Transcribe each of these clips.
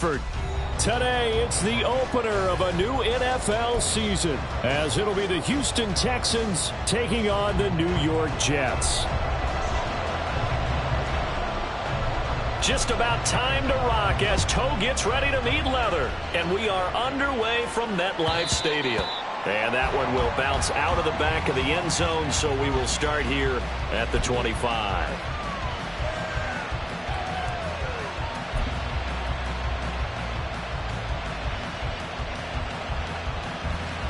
Today, it's the opener of a new NFL season, as it'll be the Houston Texans taking on the New York Jets. Just about time to rock as Toe gets ready to meet leather. And we are underway from MetLife Stadium. And that one will bounce out of the back of the end zone, so we will start here at the 25.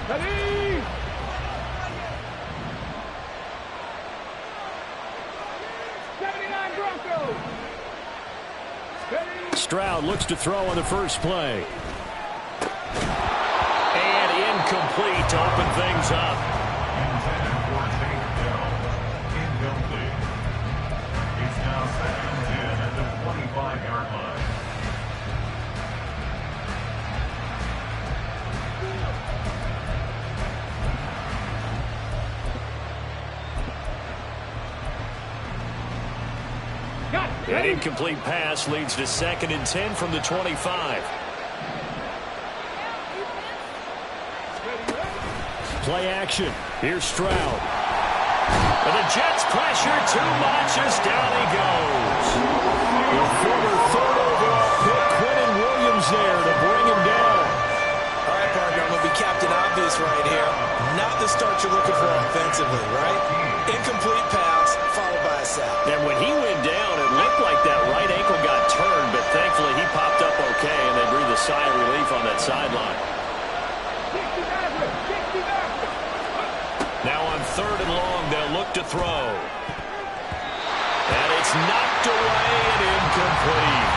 Ready! Stroud looks to throw on the first play. And incomplete to open things up. Intended for a takedown. Incomplete. It's now 2nd and 10 at the 25-yard line. An incomplete pass leads to 2nd and 10 from the 25. Play action. Here's Stroud. And the Jets pressure too much as down he goes. The former 3rd overall pick, Quentin Williams, there to bring him down. All right, partner, I'm going to be Captain Obvious right here. Not the start you're looking for offensively, right? Incomplete pass, followed by a sack. And when he went down, it looked like that right ankle got turned, but thankfully he popped up okay, and they breathed a sigh of relief on that sideline. Now on 3rd and long, they'll look to throw. And it's knocked away and incomplete.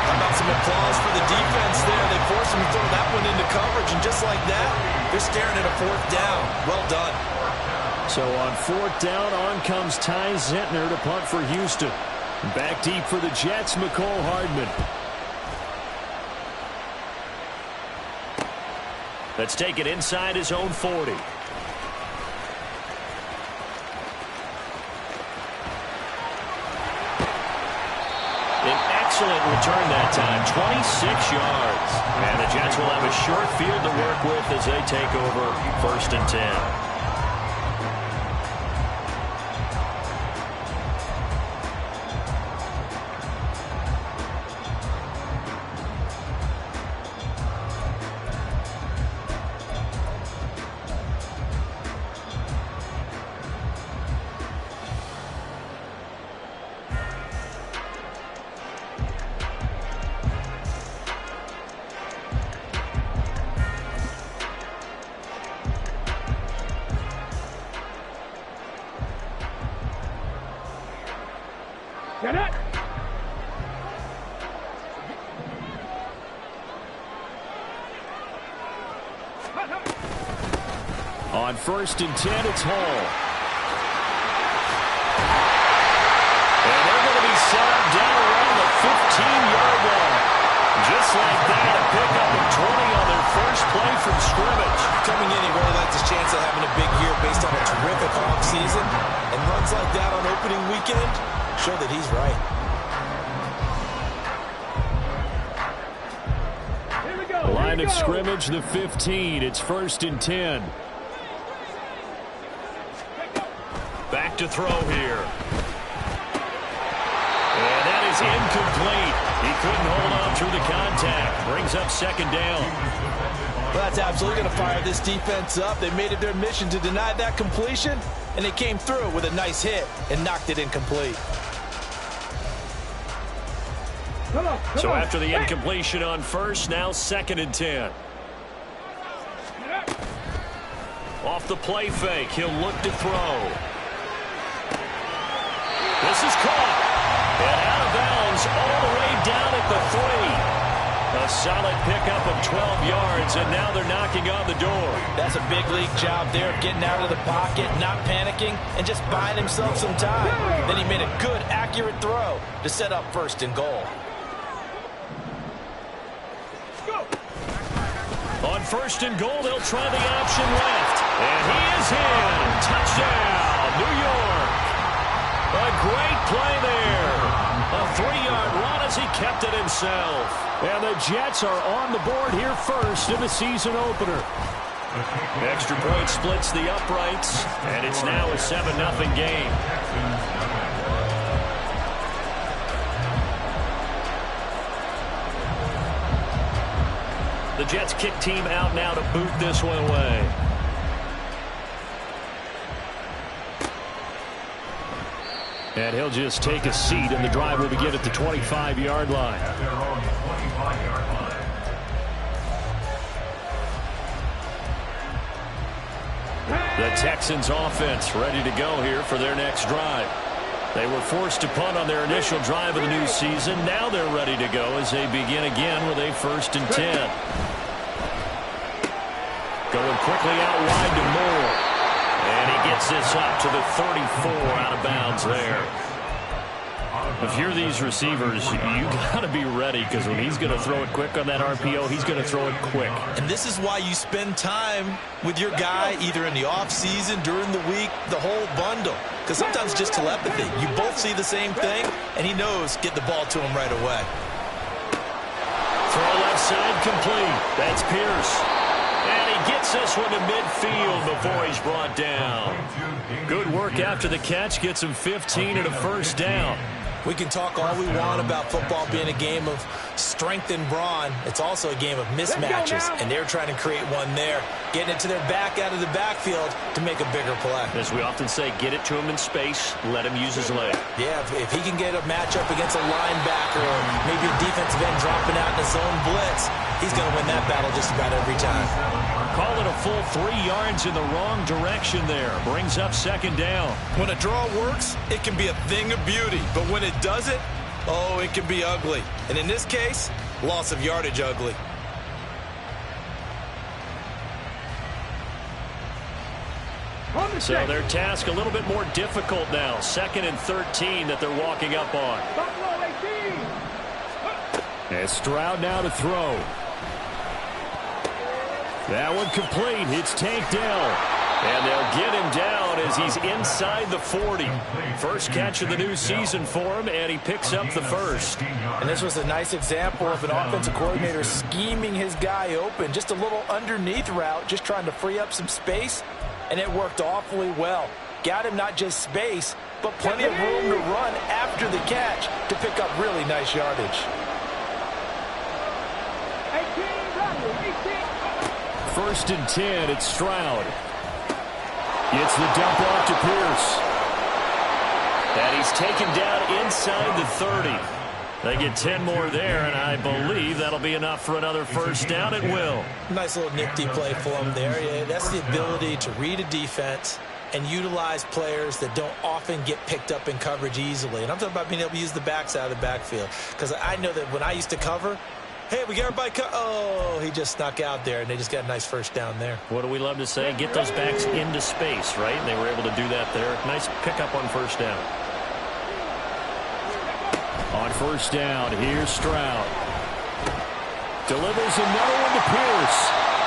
How about some applause for the defense there? They forced him to throw that one into coverage, and just like that, they're staring at a 4th down. Well done. So on 4th down, on comes Ty Zentner to punt for Houston. Back deep for the Jets, McCole Hardman. Let's take it inside his own 40. An excellent return that time, 26 yards. And the Jets will have a short field to work with as they take over 1st and 10. Get it! On 1st and 10, it's Hall. And they're going to be set up down around the 15-yard line. Just like that, a pickup of 20 on their first play from scrimmage. Coming in, he really likes his chance of having a big year based on a terrific offseason. And runs like that on opening weekend show that he's right. Line of scrimmage, the 15. It's 1st and 10. Back to throw here. And that is incomplete. He couldn't hold on through the contact. Brings up 2nd down. Well, that's absolutely going to fire this defense up. They made it their mission to deny that completion, and they came through with a nice hit and knocked it incomplete. So after the incompletion on 1st, now 2nd and 10. Off the play fake, he'll look to throw. This is caught. And out of bounds all the way down at the 3. A solid pickup of 12 yards, and now they're knocking on the door. That's a big league job there of getting out of the pocket, not panicking, and just buying himself some time. Then he made a good, accurate throw to set up 1st and goal. On 1st and goal, they'll try the option left. And he is in. Touchdown, New York. A great play there. A 3-yard run as he kept it himself. And the Jets are on the board here first in the season opener. Extra point splits the uprights, and it's now a 7-0 game. The Jets kick team out now to boot this one away. And he'll just take a seat, and the drive will begin at the 25-yard line. The Texans offense ready to go here for their next drive. They were forced to punt on their initial drive of the new season. Now they're ready to go as they begin again with a 1st and 10. Going quickly out wide to Moore. And he gets this up to the 34 out of bounds there. If you're these receivers, you got to be ready, because when he's going to throw it quick on that RPO, he's going to throw it quick. And this is why you spend time with your guy either in the offseason, during the week, the whole bundle. Because sometimes it's just telepathy. You both see the same thing, and he knows get the ball to him right away. Throw left side complete. That's Pierce. And he gets this one to midfield before he's brought down. Good work after the catch. Gets him 15 and a 1st down. We can talk all we want about football being a game of strength and brawn. It's also a game of mismatches, and they're trying to create one there, getting it to their back out of the backfield to make a bigger play. As we often say, get it to him in space, let him use his leg. Yeah, if he can get a matchup against a linebacker or maybe a defensive end dropping out in a zone blitz, he's going to win that battle just about every time. Call it a full 3 yards in the wrong direction there. Brings up 2nd down. When a draw works, it can be a thing of beauty. But when it doesn't, oh, it can be ugly. And in this case, loss of yardage ugly. So their task a little bit more difficult now. 2nd and 13 that they're walking up on. And Stroud now to throw. That one complete. It's tanked down. And they'll get him down as he's inside the 40. First catch of the new season for him, and he picks up the 1st. And this was a nice example of an offensive coordinator scheming his guy open. Just a little underneath route, just trying to free up some space, and it worked awfully well. Got him not just space, but plenty of room to run after the catch to pick up really nice yardage. 1st and 10, it's Stroud. Gets the dump off to Pierce. And he's taken down inside the 30. They get 10 more there, and I believe that'll be enough for another 1st down at will. Nice little nifty play for him there. Yeah, that's the ability to read a defense and utilize players that don't often get picked up in coverage easily. And I'm talking about being able to use the backs out of the backfield. Because I know that when I used to cover, hey, we got everybody oh, he just snuck out there, and they just got a nice 1st down there. What do we love to say? Get those backs into space, right? And they were able to do that there. Nice pickup on 1st down. On 1st down, here's Stroud. Delivers another one to Pierce.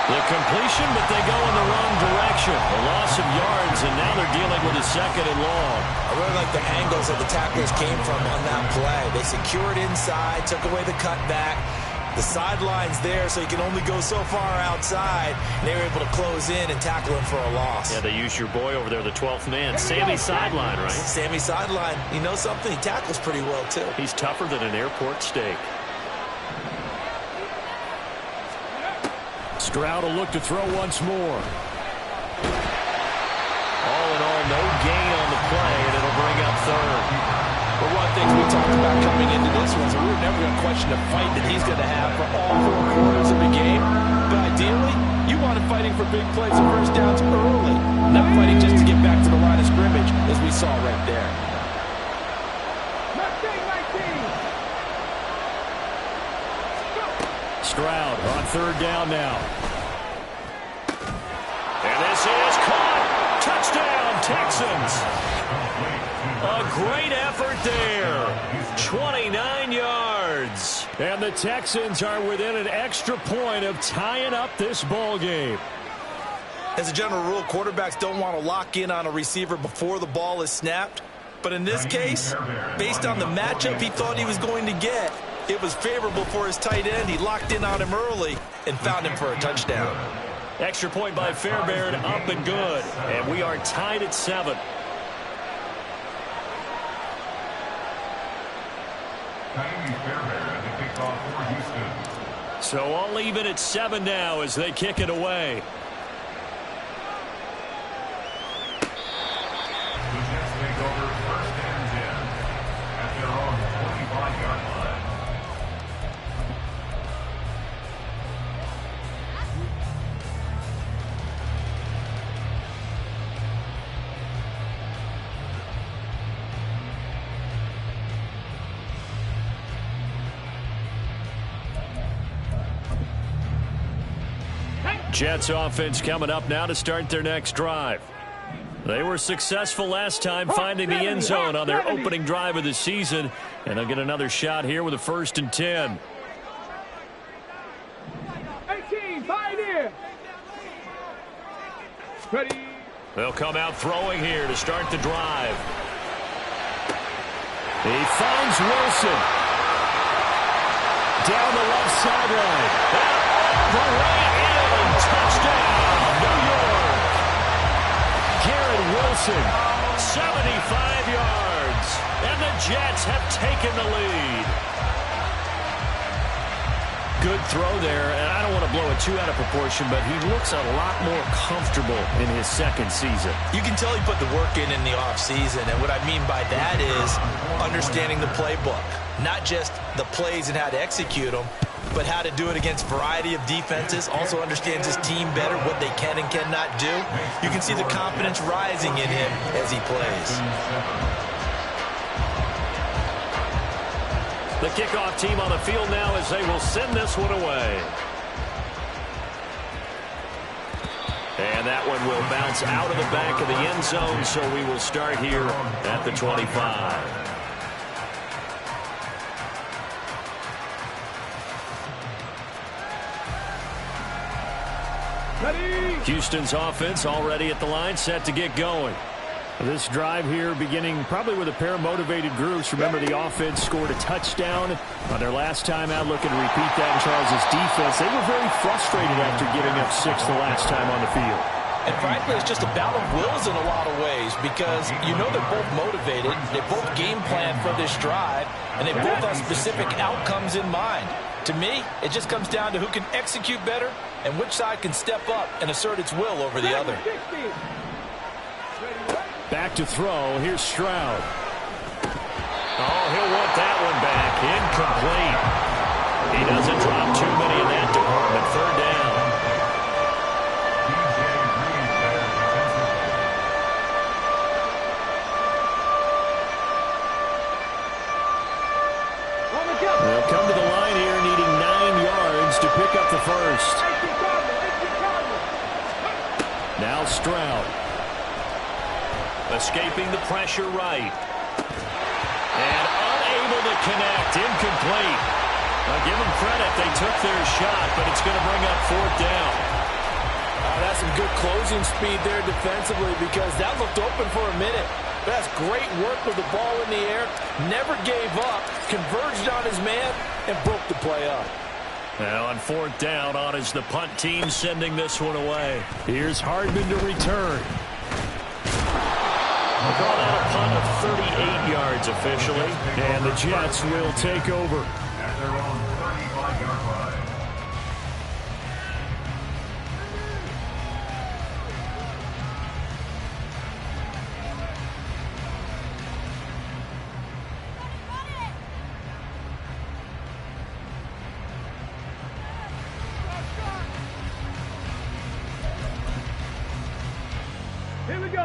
The completion, but they go in the wrong direction. A loss of yards, and now they're dealing with a 2nd and long. I really like the angles that the tacklers came from on that play. They secured inside, took away the cutback. The sideline's there, so you can only go so far outside. And they were able to close in and tackle him for a loss. Yeah, they used your boy over there, the 12th man. Sammy Sideline, right? Sammy Sideline. You know something? He tackles pretty well, too. He's tougher than an airport steak. Stroud will look to throw once more. All in all, no gain on the play, and it'll bring up 3rd. But one of the things we talked about coming into this was we're never going to question the fight that he's going to have for all 4 quarters of the game. But ideally, you want him fighting for big plays and 1st downs early, not fighting just to get back to the line of scrimmage, as we saw right there. Stroud on 3rd down now. And this is caught. Touchdown, Texans. A great effort there. 29 yards. And the Texans are within an extra point of tying up this ball game. As a general rule, quarterbacks don't want to lock in on a receiver before the ball is snapped. But in this case, based on the matchup he thought he was going to get, it was favorable for his tight end. He locked in on him early and found him for a touchdown. Extra point by Fairbairn, up and good. And we are tied at 7. So all even at 7 now as they kick it away. The Jets take over 1st and 10 at their own 25-yard line. Jets offense coming up now to start their next drive. They were successful last time finding the end zone on their opening drive of the season, and they'll get another shot here with a 1st and 10. 18, pioneer. Ready. They'll come out throwing here to start the drive. He finds Wilson. Down the left sideline. The way in. Touchdown, New York. Garrett Wilson, 75 yards. And the Jets have taken the lead. Good throw there, and I don't want to blow it too out of proportion, but he looks a lot more comfortable in his 2nd season. You can tell he put the work in the offseason, and what I mean by that is understanding the playbook. Not just the plays and how to execute them, but how to do it against a variety of defenses. Also understands his team better, what they can and cannot do. You can see the confidence rising in him as he plays. The kickoff team on the field now as they will send this one away. And that one will bounce out of the back of the end zone, so we will start here at the 25. Houston's offense already at the line, set to get going. This drive here beginning probably with a pair of motivated groups. Remember, the offense scored a touchdown on their last time out, looking to repeat that in Charles' defense. They were very frustrated after giving up 6 the last time on the field. And frankly, it's just a battle of wills in a lot of ways because you know they're both motivated, they both game plan for this drive, and they both have specific outcomes in mind. To me, it just comes down to who can execute better and which side can step up and assert its will over the other. Back to throw. Here's Stroud. Oh, he'll want that one back. Incomplete. He doesn't drop too many in that department. 3rd down. They'll come to the line here needing 9 yards to pick up the 1st. Now Stroud. Escaping the pressure right. And unable to connect. Incomplete. Now give them credit. They took their shot, but it's going to bring up 4th down. That's some good closing speed there defensively because that looked open for a minute. That's great work with the ball in the air. Never gave up. Converged on his man and broke the play up. Now on 4th down, on is the punt team sending this one away. Here's Hardman to return. We'll call that a punt of 38 yards officially. And the Jets will take over. At their own 35-yard line.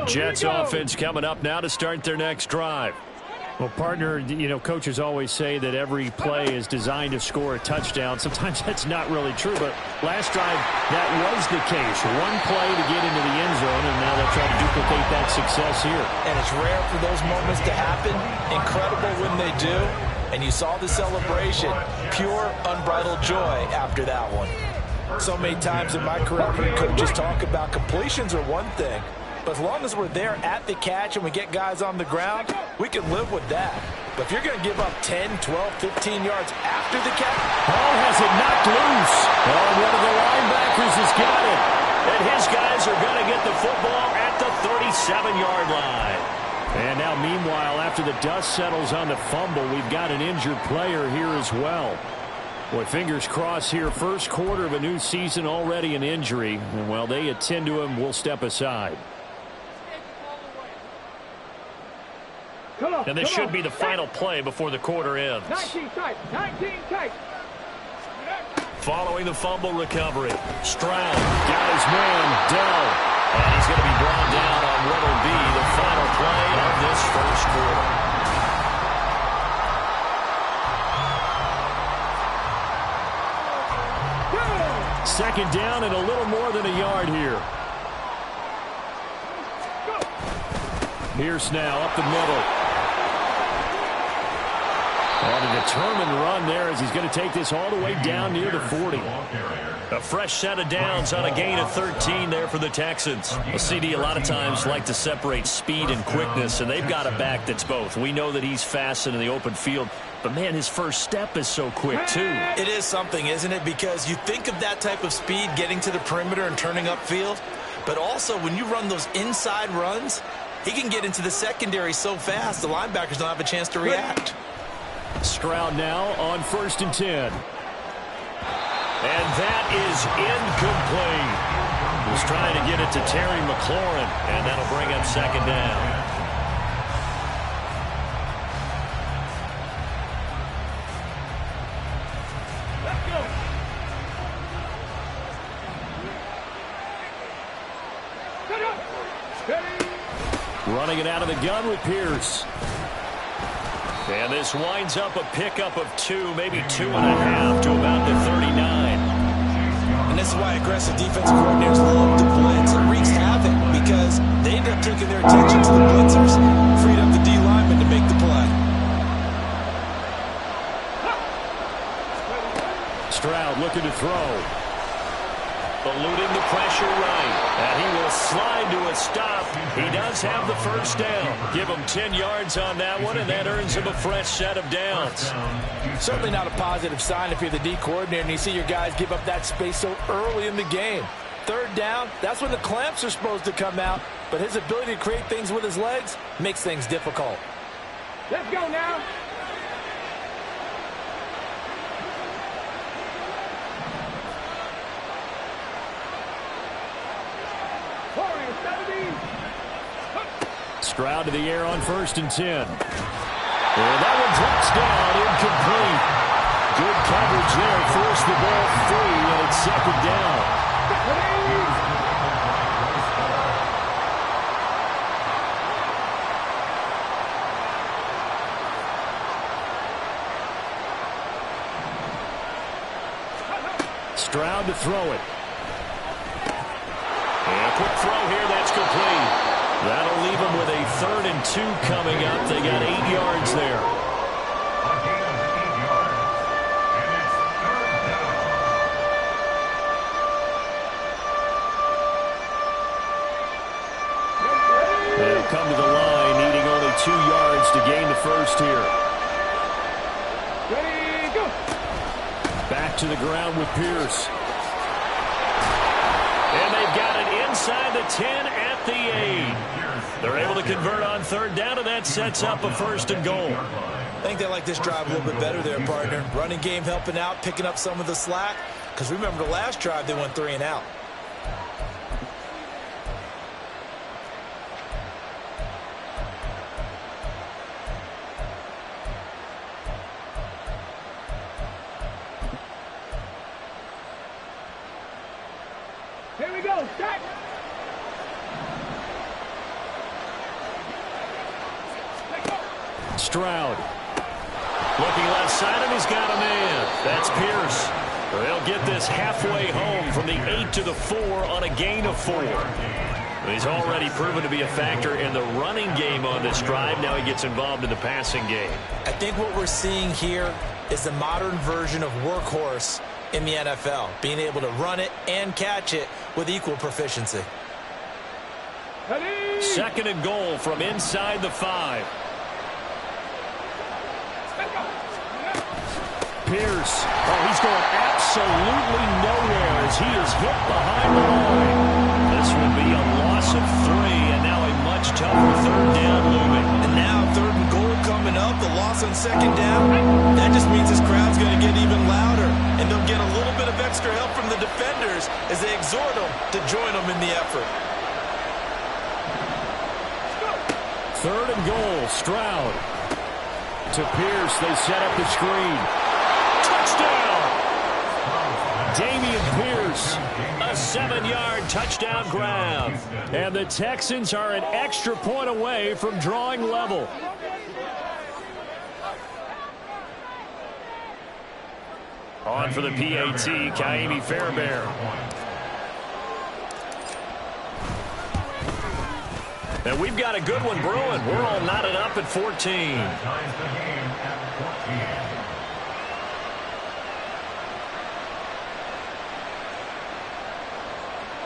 Jets offense coming up now to start their next drive. Well, partner, you know, coaches always say that every play is designed to score a touchdown. Sometimes that's not really true, but last drive, that was the case. One play to get into the end zone, and now they'll try to duplicate that success here. And it's rare for those moments to happen. Incredible when they do. And you saw the celebration. Pure, unbridled joy after that one. So many times in my career, I've heard coaches talk about completions are one thing. But as long as we're there at the catch and we get guys on the ground, we can live with that. But if you're going to give up 10, 12, 15 yards after the catch. Ball has it knocked loose. Oh, one of the linebackers has got it. And his guys are going to get the football at the 37-yard line. And now, meanwhile, after the dust settles on the fumble, we've got an injured player here as well. Boy, fingers crossed here. First quarter of a new season, already an injury. And while they attend to him, we'll step aside. And this should be the final play before the quarter ends. 19 tight. 19 tight. Following the fumble recovery, Stroud got his man, Dell. And he's going to be brought down on what will be the final play of this first quarter. Second down and a little more than a yard here. Pierce now up the middle. And a determined run there as he's going to take this all the way down near the 40. A fresh set of downs on a gain of 13 there for the Texans. A CD a lot of times like to separate speed and quickness, and they've got a back that's both. We know that he's fast in the open field, but, man, his first step is so quick, too. It is something, isn't it? Because you think of that type of speed getting to the perimeter and turning upfield, but also when you run those inside runs, he can get into the secondary so fast the linebackers don't have a chance to react. Stroud now on 1st and 10. And that is incomplete. He's trying to get it to Terry McLaurin, and that'll bring up second down. Running it out of the gun with Pierce. And this winds up a pickup of 2, maybe 2.5 to about the 39. And this is why aggressive defensive coordinators love to blitz. It wreaks havoc because they end up taking their attention to the blitzers, freed up the D lineman to make the play. Stroud looking to throw. Eluding the pressure right. And he will slide to a stop. He does have the first down. Give him 10 yards on that one, and that earns him a fresh set of downs. Certainly not a positive sign if you're the D coordinator and you see your guys give up that space so early in the game. Third down, that's when the clamps are supposed to come out, but his ability to create things with his legs makes things difficult. Let's go now. Stroud to the air on 1st and 10. And that one drops down, incomplete. Good coverage there, forced the ball free, and it's second down. Stroud to throw it. And a quick throw here, that's complete. That'll leave them with a 3rd and 2 coming up. They got 8 yards there. A gain of 8 yards. And it's 3rd down. They'll come to the line, needing only 2 yards to gain the first here. Ready, go. Back to the ground with Pierce. And they've got it inside the 10 at the 8. They're able to convert on 3rd down, and that sets up a 1st and goal. I think they like this drive a little bit better there, partner. Running game helping out, picking up some of the slack. Because remember the last drive, they went 3 and out. Here we go. Set. Stroud. Looking left side, and he's got a man. That's Pierce. They'll get this halfway home from the 8 to the 4 on a gain of 4. He's already proven to be a factor in the running game on this drive. Now he gets involved in the passing game. I think what we're seeing here is the modern version of workhorse in the NFL, being able to run it and catch it with equal proficiency. Ready? Second and goal from inside the 5. Let's go. Pierce. Oh, he's going absolutely nowhere as he is hit behind the line. This will be a loss of 3, and now a much tougher third down looming. And now third and goal coming up, the loss on second down. That just means this crowd's going to get even louder, and they'll get a little bit of extra help from the defenders as they exhort them to join them in the effort. Third and goal, Stroud. To Pierce, they set up the screen. Touchdown! Damian Pierce, a 7-yard touchdown grab. And the Texans are an extra point away from drawing level. On for the PAT, Kaimi Fairbairn. And we've got a good one brewing. We're all knotted up at 14. Ties the game at 14.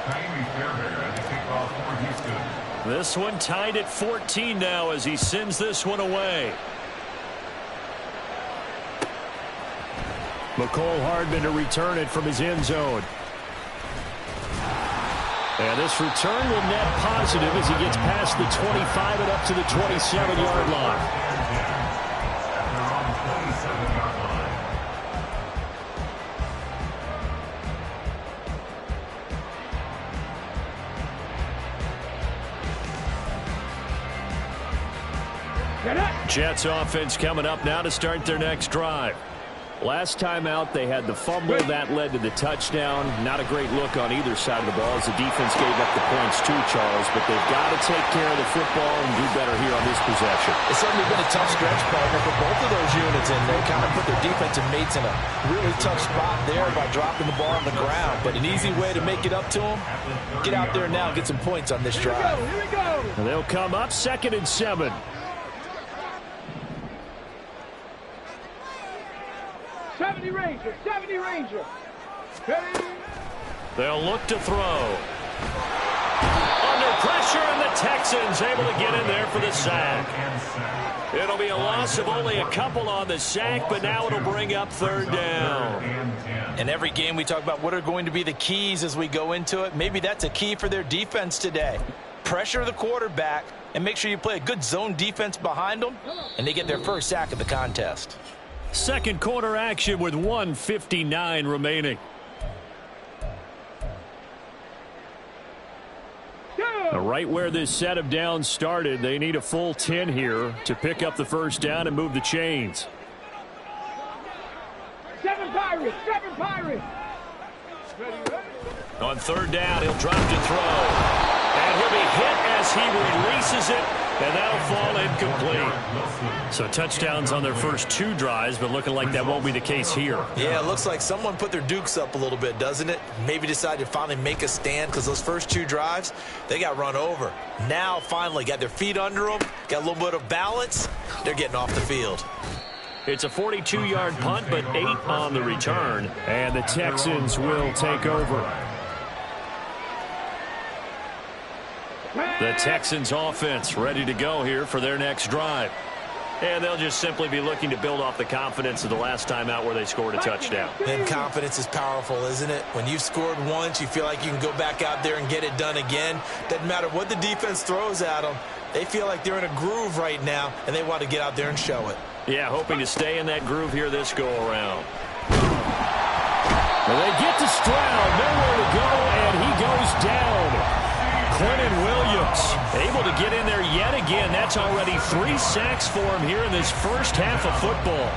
Kaimi Fairbairn at the kickoff for Houston. This one tied at 14 now as he sends this one away. McCole Hardman to return it from his end zone. And this return will net positive as he gets past the 25 and up to the 27-yard line. They're on the 27-yard line. Get up. Jets offense coming up now to start their next drive. Last time out, they had the fumble that led to the touchdown. Not a great look on either side of the ball as the defense gave up the points too, Charles. But they've got to take care of the football and do better here on this possession. It's certainly been a tough stretch, partner, for both of those units, and they kind of put their defensive mates in a really tough spot there by dropping the ball on the ground. But an easy way to make it up to them, get out there now and get some points on this drive. Here we go. And they'll come up 2nd and 7. 70 Ranger, 70 Ranger. Ready? They'll look to throw. Under pressure, and the Texans able to get in there for the sack. It'll be a loss of only a couple on the sack, but now it'll bring up 3rd down. In every game we talk about what are going to be the keys as we go into it. Maybe that's a key for their defense today. Pressure the quarterback and make sure you play a good zone defense behind them, and they get their first sack of the contest. Second quarter action with 1:59 remaining. Right where this set of downs started, they need a full 10 here to pick up the first down and move the chains. 7 Pirates, 7 Pirates. Ready, ready. On 3rd down, he'll drop to throw. And he'll be hit as he releases it, and that'll fall incomplete. So touchdowns on their first 2 drives, but looking like that won't be the case here. Yeah, it looks like someone put their dukes up a little bit, doesn't it? Maybe decided to finally make a stand because those first 2 drives, they got run over. Now, finally, got their feet under them, got a little bit of balance. They're getting off the field. It's a 42-yard punt, but 8 on the return, and the Texans will take over. The Texans offense ready to go here for their next drive. And they'll just simply be looking to build off the confidence of the last time out where they scored a touchdown. And confidence is powerful, isn't it? When you've scored once, you feel like you can go back out there and get it done again. Doesn't matter what the defense throws at them. They feel like they're in a groove right now, and they want to get out there and show it. Yeah, hoping to stay in that groove here this go-around. Well, they get to Stroud, nowhere to go, and he goes down. Quentin Williams able to get in there yet again. That's already 3 sacks for him here in this first half of football.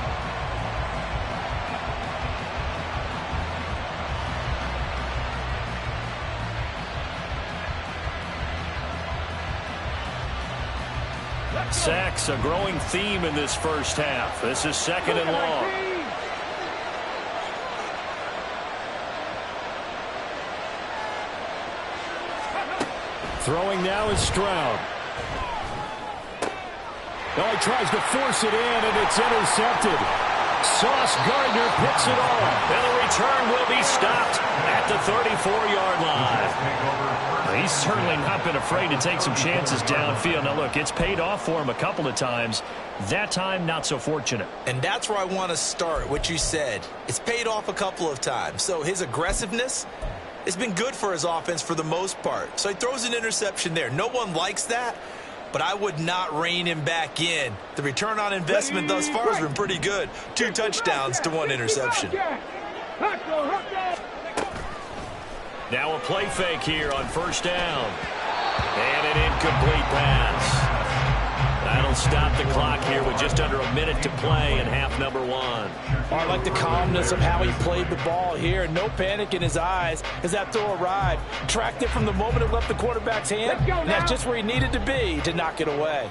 Sacks, a growing theme in this first half. This is 2nd and long. Throwing now is Stroud. Oh, he tries to force it in, and it's intercepted. Sauce Gardner picks it off. And the return will be stopped at the 34-yard line. He's certainly not been afraid to take some chances downfield. Now, look, it's paid off for him a couple of times. That time, not so fortunate. And that's where I want to start, what you said. It's paid off a couple of times. So his aggressiveness has been good for his offense for the most part. So he throws an interception there. No one likes that, but I would not rein him back in. The return on investment thus far has been pretty good. 2 touchdowns to 1 interception. Now a play fake here on first down. And an incomplete pass. That'll stop the clock here with just under a minute to play in half number 1. I like the calmness of how he played the ball here. No panic in his eyes as that throw arrived. Tracked it from the moment it left the quarterback's hand. And that's just where he needed to be to knock it away.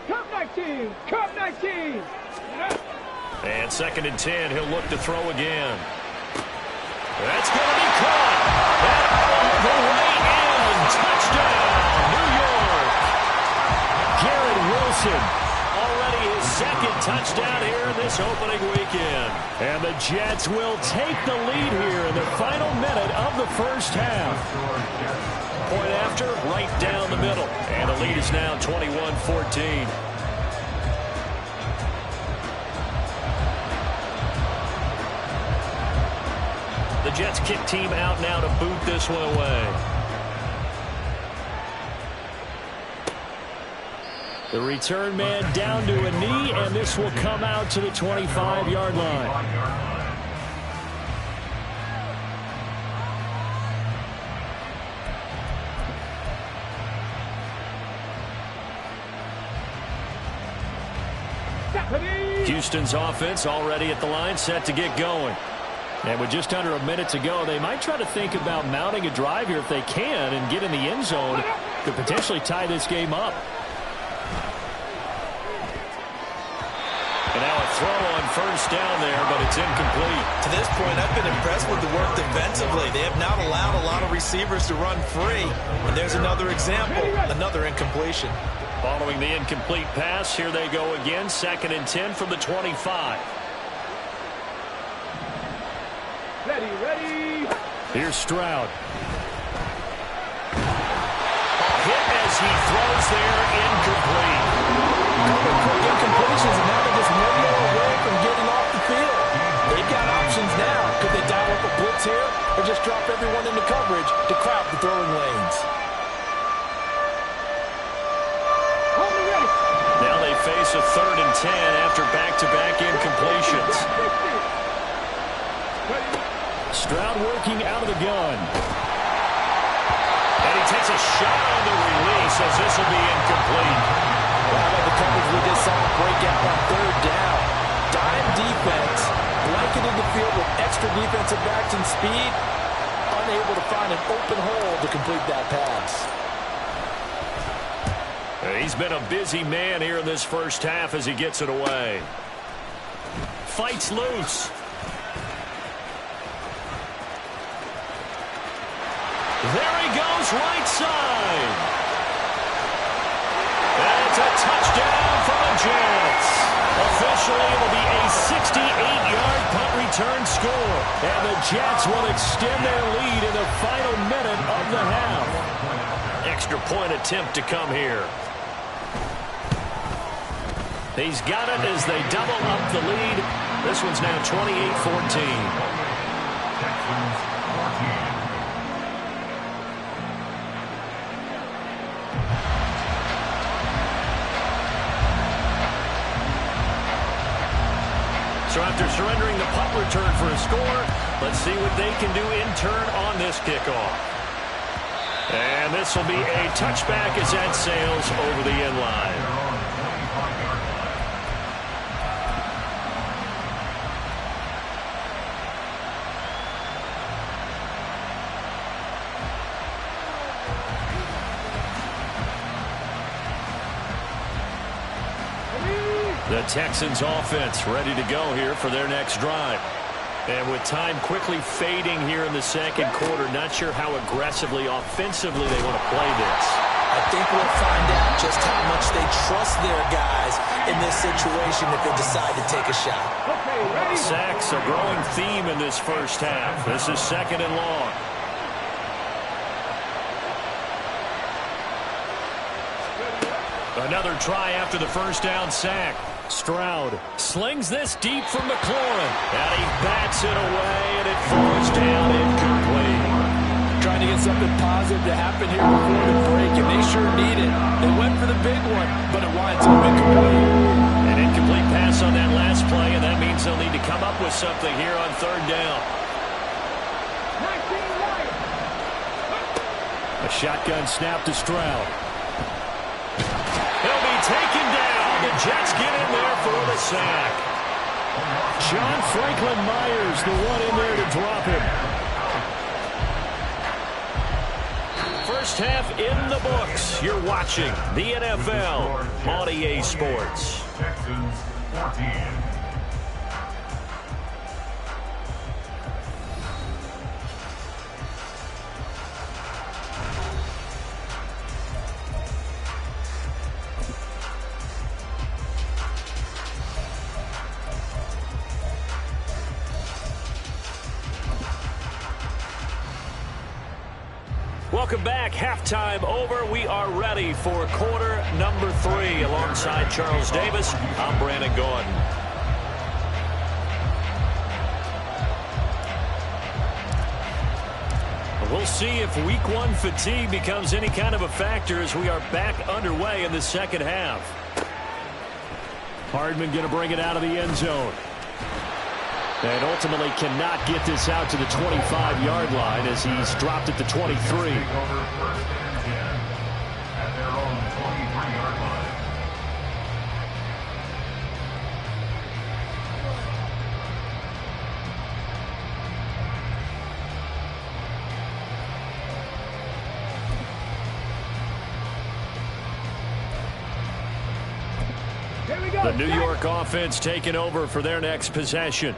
Come 19! Come 19! And 2nd and 10, he'll look to throw again. That's going to be caught. And all the way in. Touchdown, New York. Garrett Wilson, already his 2nd touchdown here in this opening weekend. And the Jets will take the lead here in the final minute of the first half. Point after, right down the middle. And the lead is now 21-14. The Jets kick team out now to boot this one away. The return man down to a knee, and this will come out to the 25-yard line. Houston's offense already at the line, set to get going. And with just under a minute to go, they might try to think about mounting a drive here if they can and get in the end zone to potentially tie this game up. And now a throw on first down there, but it's incomplete. To this point, I've been impressed with the work defensively. They have not allowed a lot of receivers to run free. And there's another example, another incompletion. Following the incomplete pass, here they go again, 2nd and 10 from the 25. Ready. Here's Stroud. Hit as he throws there, incomplete. Couple quick incompletions, and now they're just 1 more away from getting off the field. They've got options now. Could they dial up a blitz here, or just drop everyone into coverage to crowd the throwing lanes? Now they face a 3rd and 10 after back-to-back incompletions. Stroud working out of the gun. And he takes a shot on the release as this will be incomplete. Well, like the coverage we just saw break out on 3rd down. Dime defense, blanketed the field with extra defensive backs and speed, unable to find an open hole to complete that pass. He's been a busy man here in this first half as he gets it away. Fights loose. There he goes, right side. And it's a touchdown for the Jets. Officially, it will be a 68-yard punt return score. And the Jets will extend their lead in the final minute of the half. Extra point attempt to come here. He's got it as they double up the lead. This one's now 28-14. So after surrendering the punt return for a score, let's see what they can do in turn on this kickoff. And this will be a touchback as that sails over the end line. The Texans offense ready to go here for their next drive. And with time quickly fading here in the second quarter, not sure how aggressively, offensively they want to play this. I think we'll find out just how much they trust their guys in this situation if they decide to take a shot. Sacks, a growing theme in this first half. This is 2nd and long. Another try after the first down sack. Stroud slings this deep from McLaurin. And he bats it away, and it falls down incomplete. Trying to get something positive to happen here before the break, and they sure need it. They went for the big one, but it winds up incomplete. An incomplete pass on that last play, and that means they'll need to come up with something here on third down. A shotgun snap to Stroud. He'll be taken down. The Jets get in there for the sack. John Franklin Myers, the one in there to drop him. First half in the books. You're watching the NFL on EA Sports. Texans 14. Welcome back. Halftime over. We are ready for quarter number 3. Alongside Charles Davis, I'm Brandon Gordon. We'll see if week 1 fatigue becomes any kind of a factor as we are back underway in the second half. Hardman going to bring it out of the end zone. And ultimately cannot get this out to the 25-yard line as he's dropped at the 23. Take over first and 10 at their own 23-yard line. The New York offense taking over for their next possession.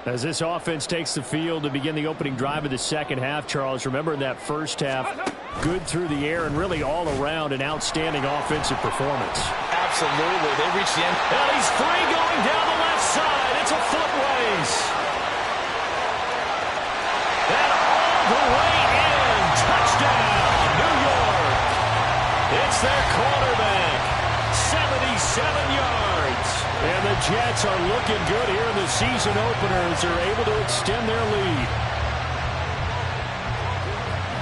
As this offense takes the field to begin the opening drive of the second half, Charles, remember in that first half, good through the air and really all around an outstanding offensive performance. Absolutely. They reached the end. And he's free going down the left side. It's a foot race. And all the way in. Touchdown, New York. It's their quarterback. 77 yards. And the Jets are looking good here in the season opener as they're able to extend their lead.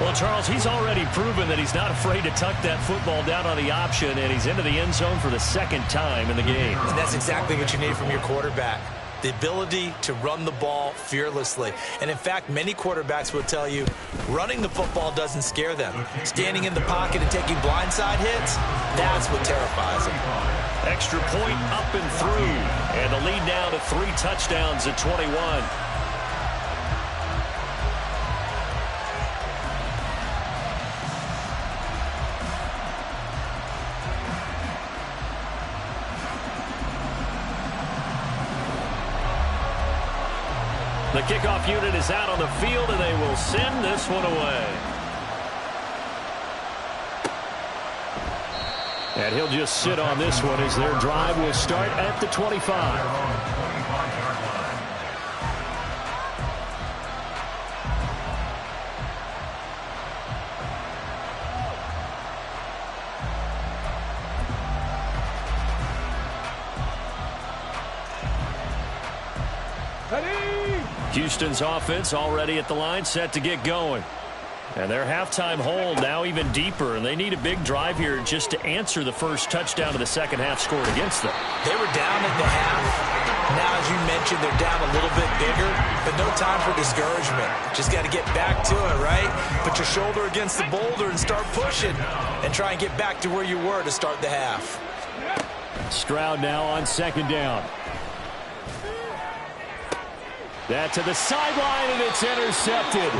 Well, Charles, he's already proven that he's not afraid to tuck that football down on the option, and he's into the end zone for the second time in the game. And that's exactly what you need from your quarterback. The ability to run the ball fearlessly. And in fact, many quarterbacks will tell you running the football doesn't scare them. Standing in the pocket and taking blindside hits, that's what terrifies them. Extra point up and through. And the lead now to 3 touchdowns at 21. The kickoff unit is out on the field, and they will send this one away. And he'll just sit on this one as their drive will start at the 25. Houston's offense already at the line, set to get going. And their halftime hold now even deeper, and they need a big drive here just to answer the first touchdown of the second half scored against them. They were down at the half. Now, as you mentioned, they're down a little bit bigger, but no time for discouragement. Just got to get back to it, right? Put your shoulder against the boulder and start pushing and try and get back to where you were to start the half. Stroud now on second down. That to the sideline, and it's intercepted.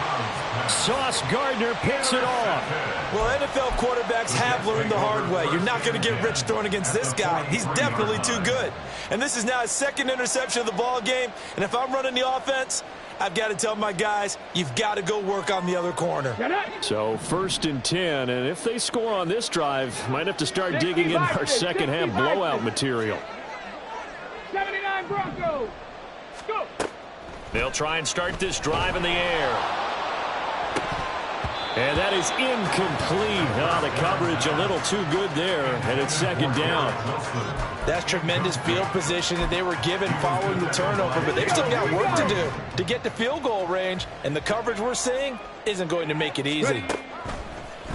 Sauce Gardner picks it off. Well, NFL quarterbacks have learned the hard way. You're not going to get rich throwing against this guy. He's definitely too good. And this is now his second interception of the ball game. And if I'm running the offense, I've got to tell my guys, you've got to go work on the other corner. So 1st and 10, and if they score on this drive, might have to start digging in our second half blowout material. 79 Broncos. Go. They'll try and start this drive in the air. And that is incomplete. Oh, the coverage a little too good there, and it's second down. That's tremendous field position that they were given following the turnover, but they've still got work to do to get to field goal range, and the coverage we're seeing isn't going to make it easy.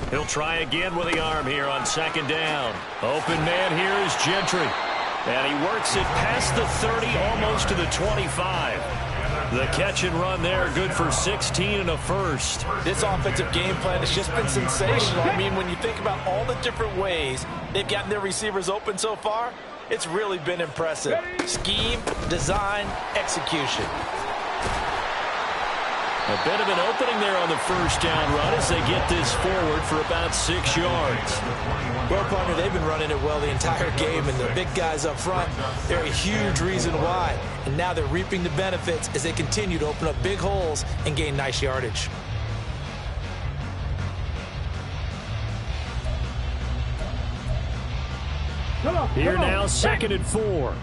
He'll try again with the arm here on second down. Open man here is Gentry. And he works it past the 30, almost to the 25. The catch and run there, good for 16 and a first. This offensive game plan has just been sensational. I mean, when you think about all the different ways they've gotten their receivers open so far, it's really been impressive. Scheme, design, execution. A bit of an opening there on the first down run as they get this forward for about 6 yards. Well, partner, they've been running it well the entire game, and the big guys up front, they're a huge reason why. And now they're reaping the benefits as they continue to open up big holes and gain nice yardage. Here now, 2nd and 4.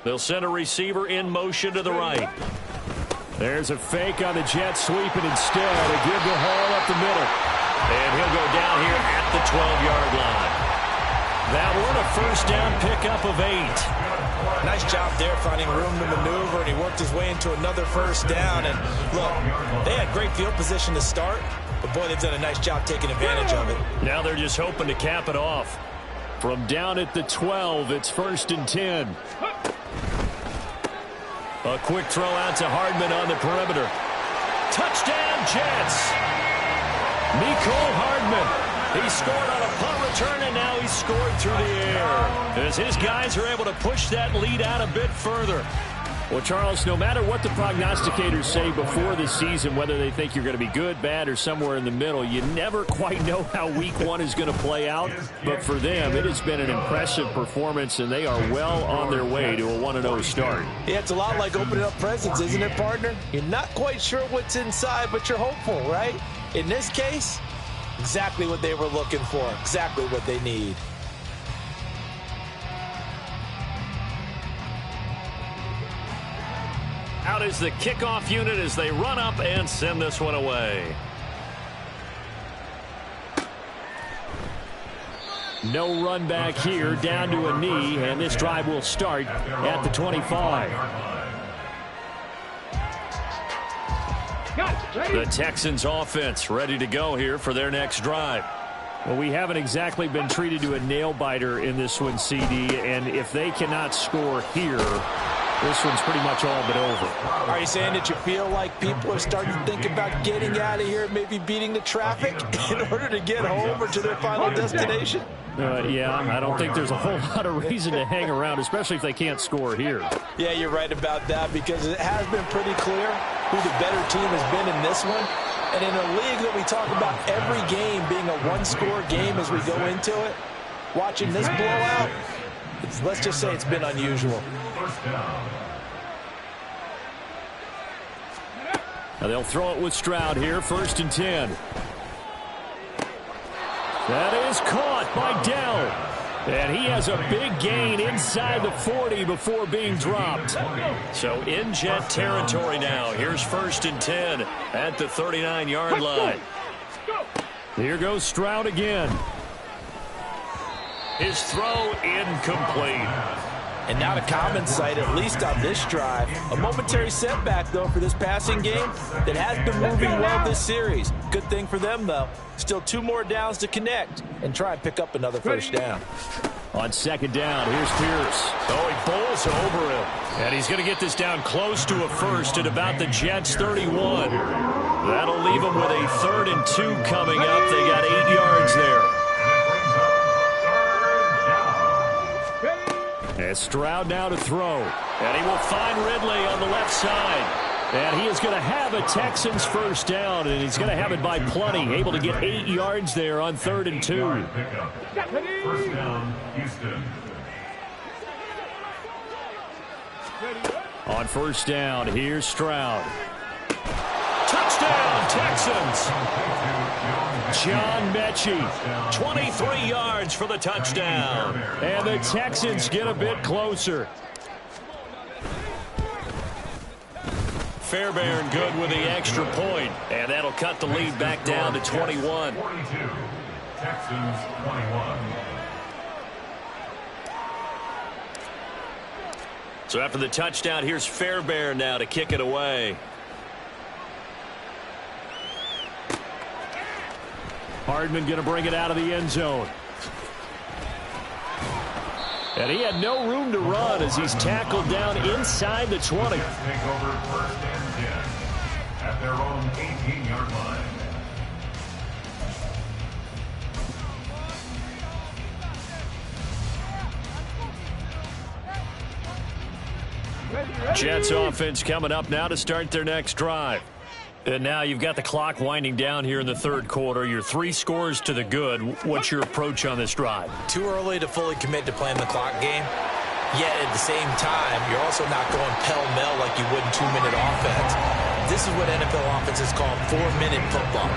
They'll send a receiver in motion to the right. There's a fake on the jet sweep, and instead they give the haul up the middle. And he'll go down here at the 12-yard line. That one a first down pickup of 8. Nice job there finding room to maneuver, and he worked his way into another first down. And look, they had great field position to start, but boy, they've done a nice job taking advantage of it. Now they're just hoping to cap it off. From down at the 12, it's 1st and 10. A quick throw out to Hardman on the perimeter. Touchdown, Jets! Mecole Hardman. He scored on a punt return, and now he's scored through the air as his guys are able to push that lead out a bit further. Well, Charles, no matter what the prognosticators say before the season, whether they think you're going to be good, bad, or somewhere in the middle, you never quite know how week 1 is going to play out. But for them, it has been an impressive performance, and they are well on their way to a 1-0 start. Yeah, it's a lot like opening up presents, isn't it, partner? You're not quite sure what's inside, but you're hopeful, right? In this case, exactly what they were looking for, exactly what they need. Out is the kickoff unit as they run up and send this one away. No run back here, down to a knee, and this drive will start at the 25. The Texans offense ready to go here for their next drive. Well, we haven't exactly been treated to a nail-biter in this one, CD, and if they cannot score here, this one's pretty much all but over. Are you saying that you feel like people are starting to think about getting out of here, maybe beating the traffic in order to get home or to their final destination? Yeah, I don't think there's a whole lot of reason to hang around, especially if they can't score here. Yeah, you're right about that, because it has been pretty clear who the better team has been in this one. And in a league that we talk about every game being a one-score game as we go into it, watching this blowout, let's just say it's been unusual. Now they'll throw it with Stroud here, 1st and 10. That is caught by Dell. And he has a big gain inside the 40 before being dropped. So in Jet territory now. Here's 1st and 10 at the 39-yard line. Here goes Stroud again. His throw incomplete. And not a common sight, at least on this drive. A momentary setback, though, for this passing game that has been moving well this series. Good thing for them, though. Still 2 more downs to connect and try and pick up another first down. On 2nd down, here's Pierce. Oh, he bowls over him. And he's going to get this down close to a first at about the Jets' 31. That'll leave them with a 3rd and 2 coming up. They got 8 yards there. And Stroud now to throw. And he will find Ridley on the left side. And he is going to have a Texans first down, and he's going to have it by plenty. Able to get 8 yards there on 3rd and 2. First down, Houston. On 1st down, here's Stroud. Touchdown, Texans! John Mechie, 23 yards for the touchdown. And the Texans get a bit closer. Fairbairn good with the extra point. And that'll cut the lead back down to 21. 42. Texans 21. So after the touchdown, here's Fairbairn now to kick it away. Hardman going to bring it out of the end zone. And he had no room to run as he's tackled down inside the 20. Take over first and 10 at their own 18-yard line. Jets offense coming up now to start their next drive. And now you've got the clock winding down here in the third quarter. You're 3 scores to the good. What's your approach on this drive? Too early to fully commit to playing the clock game. Yet at the same time, you're also not going pell-mell like you would in 2-minute offense. This is what NFL offenses call 4-minute football.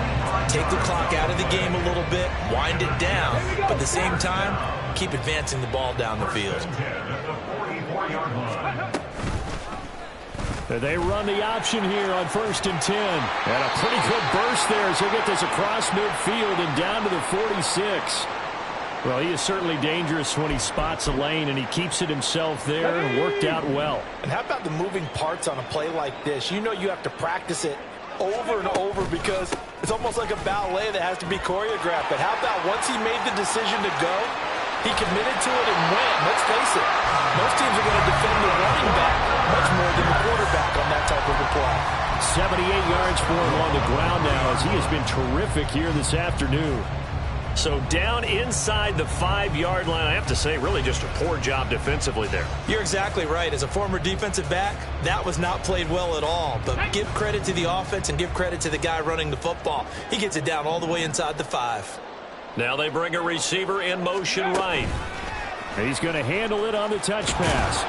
Take the clock out of the game a little bit, wind it down, but at the same time, keep advancing the ball down the field. They run the option here on 1st and 10. And a pretty good burst there as he'll get this across midfield and down to the 46. Well, he is certainly dangerous when he spots a lane, and he keeps it himself there and worked out well. And how about the moving parts on a play like this? You know you have to practice it over and over because it's almost like a ballet that has to be choreographed. But how about once he made the decision to go, he committed to it and went. Let's face it, most teams are going to defend the running back much more than the quarterback on that type of a play. 78 yards for him on the ground now as he has been terrific here this afternoon. So down inside the 5-yard line, I have to say, really just a poor job defensively there. You're exactly right. As a former defensive back, that was not played well at all. But give credit to the offense and give credit to the guy running the football. He gets it down all the way inside the 5. Now they bring a receiver in motion right. He's going to handle it on the touch pass.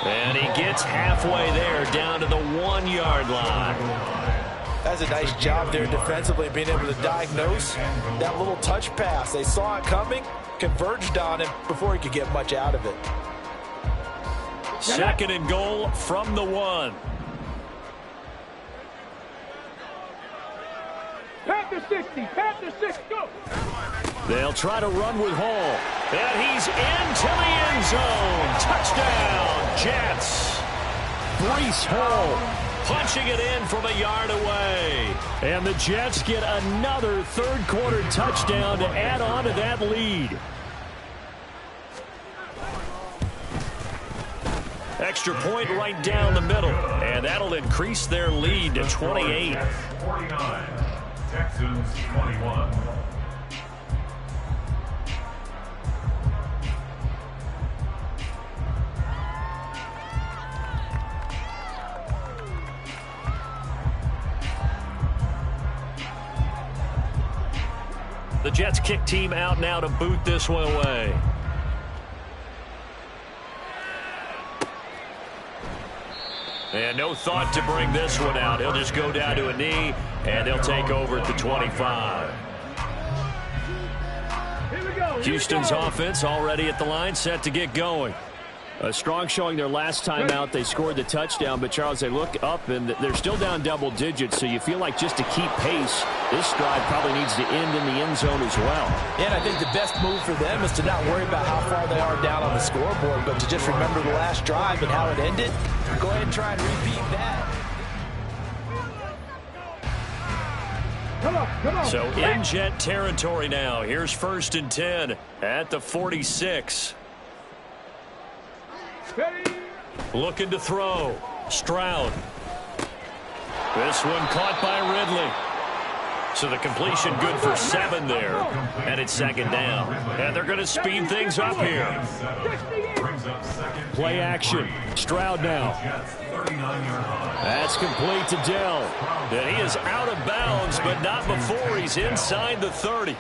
And he gets halfway there down to the 1-yard line. That's a nice job there defensively, being able to diagnose that little touch pass. They saw it coming, converged on him before he could get much out of it. 2nd and goal from the 1. Panther 60, Panther 6, go! They'll try to run with Hall. And he's into the end zone. Touchdown, Jets. Breece Hall punching it in from a yard away. And the Jets get another third-quarter touchdown to add on to that lead. Extra point right down the middle. And that'll increase their lead to 28. 49. Texans 21. The Jets kick team out now to boot this one away. And no thought to bring this one out. He'll just go down to a knee, and they'll take over at the 25. Houston's offense already at the line, set to get going. A strong showing their last time out. They scored the touchdown, but Charles, they look up, and they're still down double digits, so you feel like just to keep pace, this drive probably needs to end in the end zone as well. And I think the best move for them is to not worry about how far they are down on the scoreboard, but to just remember the last drive and how it ended. Go ahead and try and repeat that. Come on. So in Jet territory now. Here's 1st and 10 at the 46. Looking to throw. Stroud. This one caught by Ridley. So the completion good for 7 there. And it's 2nd down. And they're going to speed things up here. Play action. Stroud now. That's complete to Dell. And he is out of bounds, but not before he's inside the 30.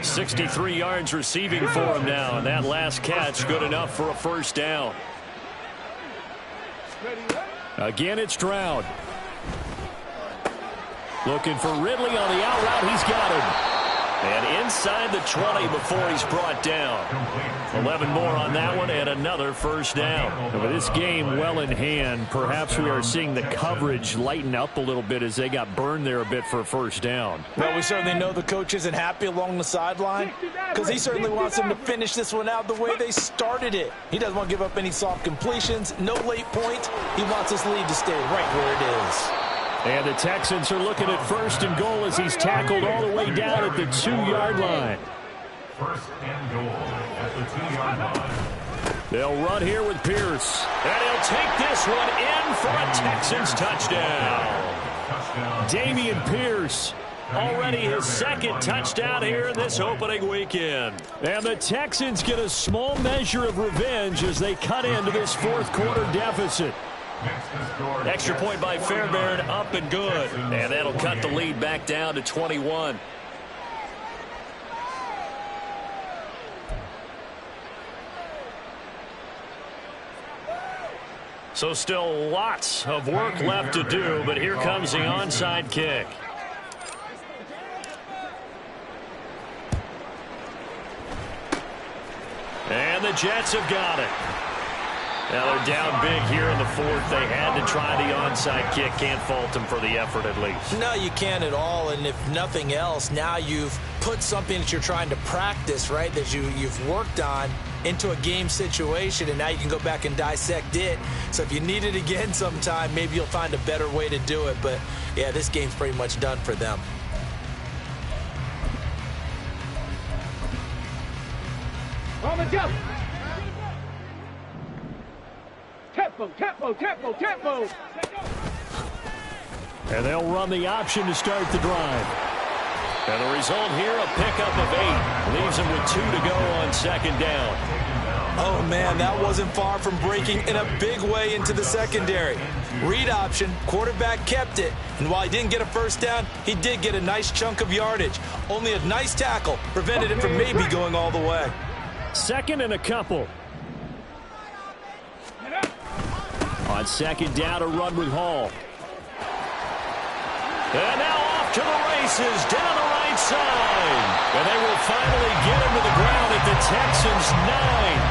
63 yards receiving for him now. And that last catch good enough for a 1st down. Again, it's Stroud. Looking for Ridley on the out route. He's got him. And inside the 20 before he's brought down. 11 more on that one and another first down. And with this game well in hand, perhaps we are seeing the coverage lighten up a little bit as they got burned there a bit for a first down. Well, we certainly know the coach isn't happy along the sideline because he certainly wants them to finish this one out the way they started it. He doesn't want to give up any soft completions, no late points. He wants this lead to stay right where it is. And the Texans are looking at first and goal as he's tackled all the way down at the 2-yard line. First and goal at the 2-yard line. They'll run here with Pierce. And he'll take this one in for a Texans touchdown. Dameon Pierce. Already his second touchdown here in this opening weekend. And the Texans get a small measure of revenge as they cut into this fourth quarter deficit. Extra point by Fairbairn, up and good. And that'll cut the lead back down to 21. So still lots of work left to do, but here comes the onside kick. And the Jets have got it. Now they're down big here in the fourth. They had to try the onside kick. Can't fault them for the effort at least. No, you can't at all. And if nothing else, now you've put something that you're trying to practice, right, that you've worked on into a game situation, and now you can go back and dissect it. So if you need it again sometime, maybe you'll find a better way to do it. But, yeah, this game's pretty much done for them. On the jump. Tempo, tempo, tempo, tempo. And they'll run the option to start the drive. And the result here, a pickup of 8. Leaves them with 2 to go on second down. Oh, man, that wasn't far from breaking in a big way into the secondary. Read option, quarterback kept it. And while he didn't get a first down, he did get a nice chunk of yardage. Only a nice tackle prevented it from maybe going all the way. Second and a couple. On second down, a run with Hall. And now off to the races down the right side. And they will finally get him to the ground at the Texans' 9.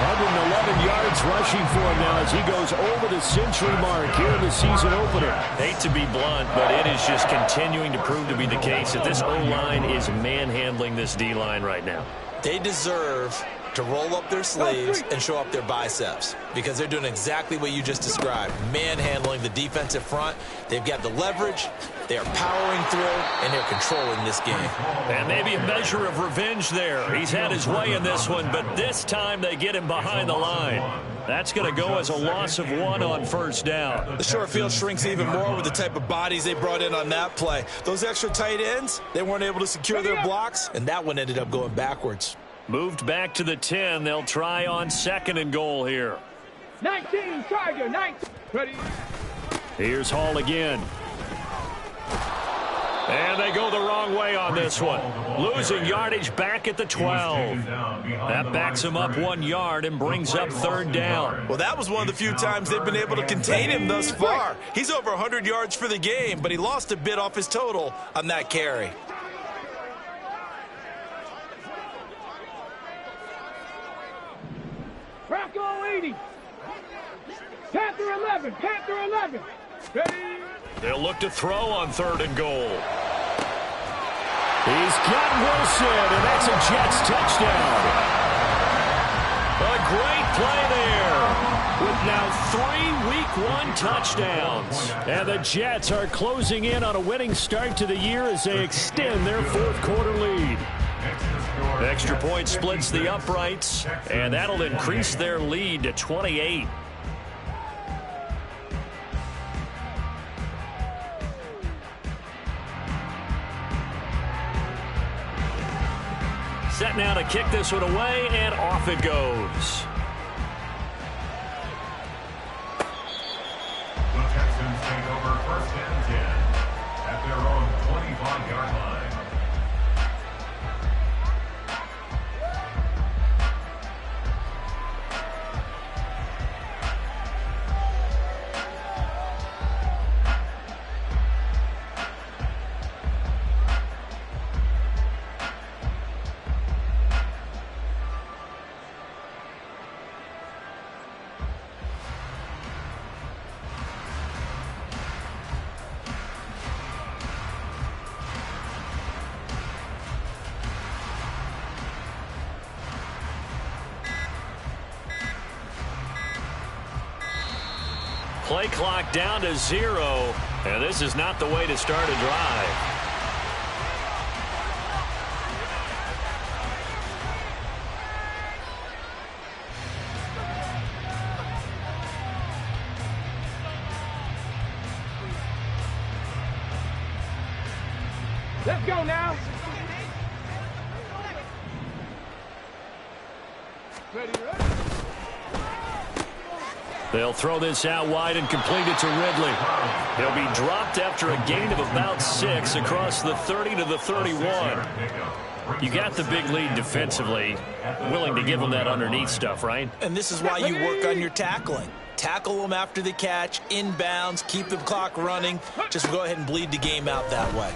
111 yards rushing for him now as he goes over the century mark here in the season opener. Hate to be blunt, but it is just continuing to prove to be the case that this O-line is manhandling this D-line right now. They deserve to roll up their sleeves and show up their biceps because they're doing exactly what you just described, manhandling the defensive front. They've got the leverage, they are powering through, and they're controlling this game. And maybe a measure of revenge there. He's had his way in this one, but this time they get him behind the line. That's going to go as a loss of 1 on first down. The short field shrinks even more with the type of bodies they brought in on that play. Those extra tight ends, they weren't able to secure their blocks, and that one ended up going backwards. Moved back to the 10. They'll try on second and goal here. 19, Tiger, 19. Ready. Here's Hall again. And they go the wrong way on this one. Losing yardage back at the 12. That backs him up 1 yard and brings up third down. Well, that was one of the few times they've been able to contain him thus far. He's over 100 yards for the game, but he lost a bit off his total on that carry. Bronco 80. Panther 11. Panther 11. Ready. They'll look to throw on third and goal. He's got Wilson, and that's a Jets touchdown. A great play there. With now 3 Week 1 touchdowns. And the Jets are closing in on a winning start to the year as they extend their fourth quarter lead. Extra point splits the uprights, and that'll increase their lead to 28. Set now to kick this one away, and off it goes. The Texans take over first and 10 at their own 25-yard line. Play clock down to 0, and this is not the way to start a drive. Let's go now. Ready. They'll throw this out wide and complete it to Ridley. He'll be dropped after a gain of about 6 across the 30 to the 31. You got the big lead defensively. Willing to give them that underneath stuff, right? And this is why you work on your tackling. Tackle them after the catch, inbounds, keep the clock running. Just go ahead and bleed the game out that way.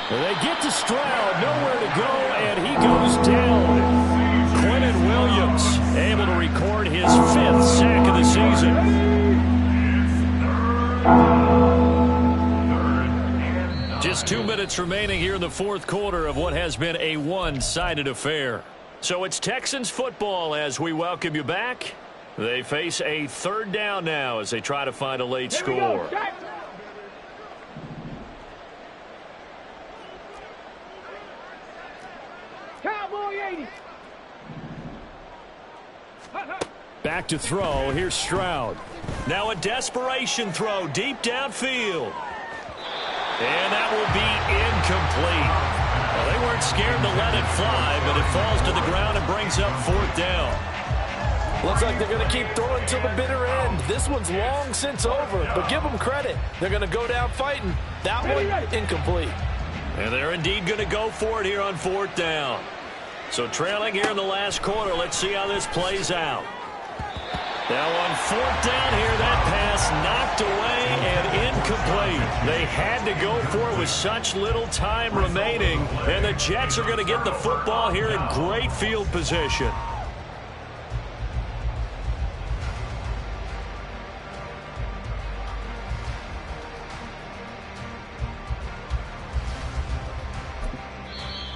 They get to Stroud, nowhere to go, and he goes down. Quentin Williams able to record his 5th sack of the season. Just 2 minutes remaining here in the 4th quarter of what has been a one-sided affair. So it's Texans football as we welcome you back. They face a 3rd down now as they try to find a late score. Cowboy 80. Back to throw. Here's Stroud. Now a desperation throw deep downfield. And that will be incomplete. Well, they weren't scared to let it fly, but it falls to the ground and brings up 4th down. Looks like they're going to keep throwing to the bitter end. This one's long since over, but give them credit. They're going to go down fighting. That one, incomplete. And they're indeed going to go for it here on 4th down. So trailing here in the last quarter, let's see how this plays out. Now on 4th down here, that pass knocked away and incomplete. They had to go for it with such little time remaining, and the Jets are going to get the football here in great field position.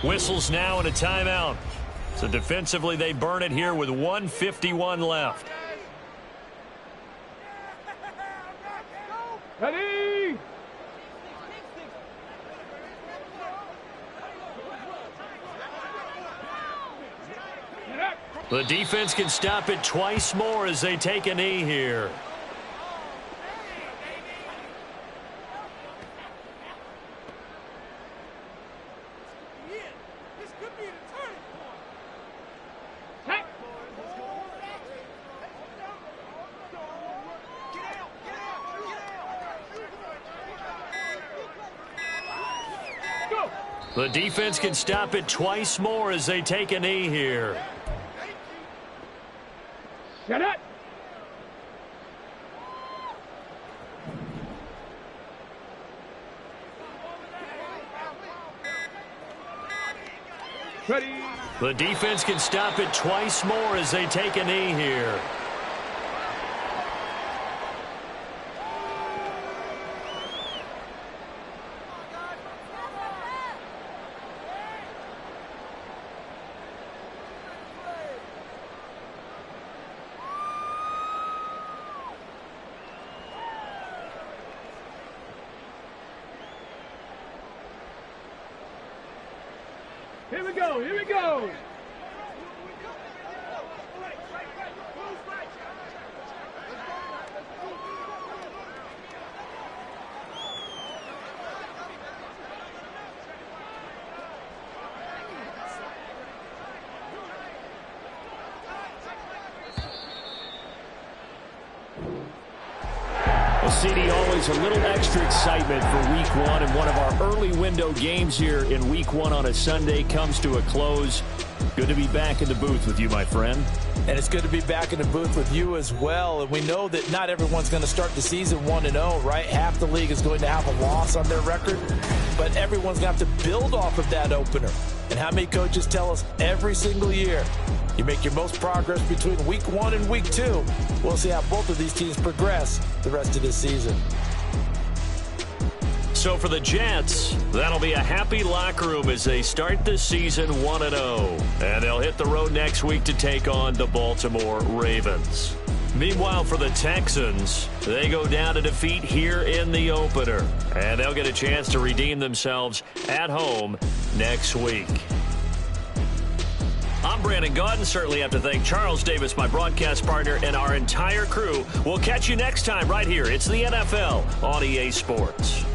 Whistles now and a timeout. So defensively, they burn it here with 1:51 left. Ready. The defense can stop it twice more as they take a knee here. The defense can stop it twice more as they take a knee here. Shut up. Ready. The defense can stop it twice more as they take a knee here. Here we go. Here we go. CD, always a little extra excitement for week 1, and one of our early window games here in week 1 on a Sunday comes to a close. Good to be back in the booth with you, my friend. And it's good to be back in the booth with you as well. And we know that not everyone's going to start the season 1-0, right? Half the league is going to have a loss on their record, but everyone's going to have to build off of that opener. And how many coaches tell us every single year, you make your most progress between week 1 and week 2. We'll see how both of these teams progress the rest of this season. So for the Jets, that'll be a happy locker room as they start the season 1-0. And they'll hit the road next week to take on the Baltimore Ravens. Meanwhile, for the Texans, they go down to defeat here in the opener. And they'll get a chance to redeem themselves at home next week. I'm Brandon Gaudin. Certainly have to thank Charles Davis, my broadcast partner, and our entire crew. We'll catch you next time right here. It's the NFL on EA Sports.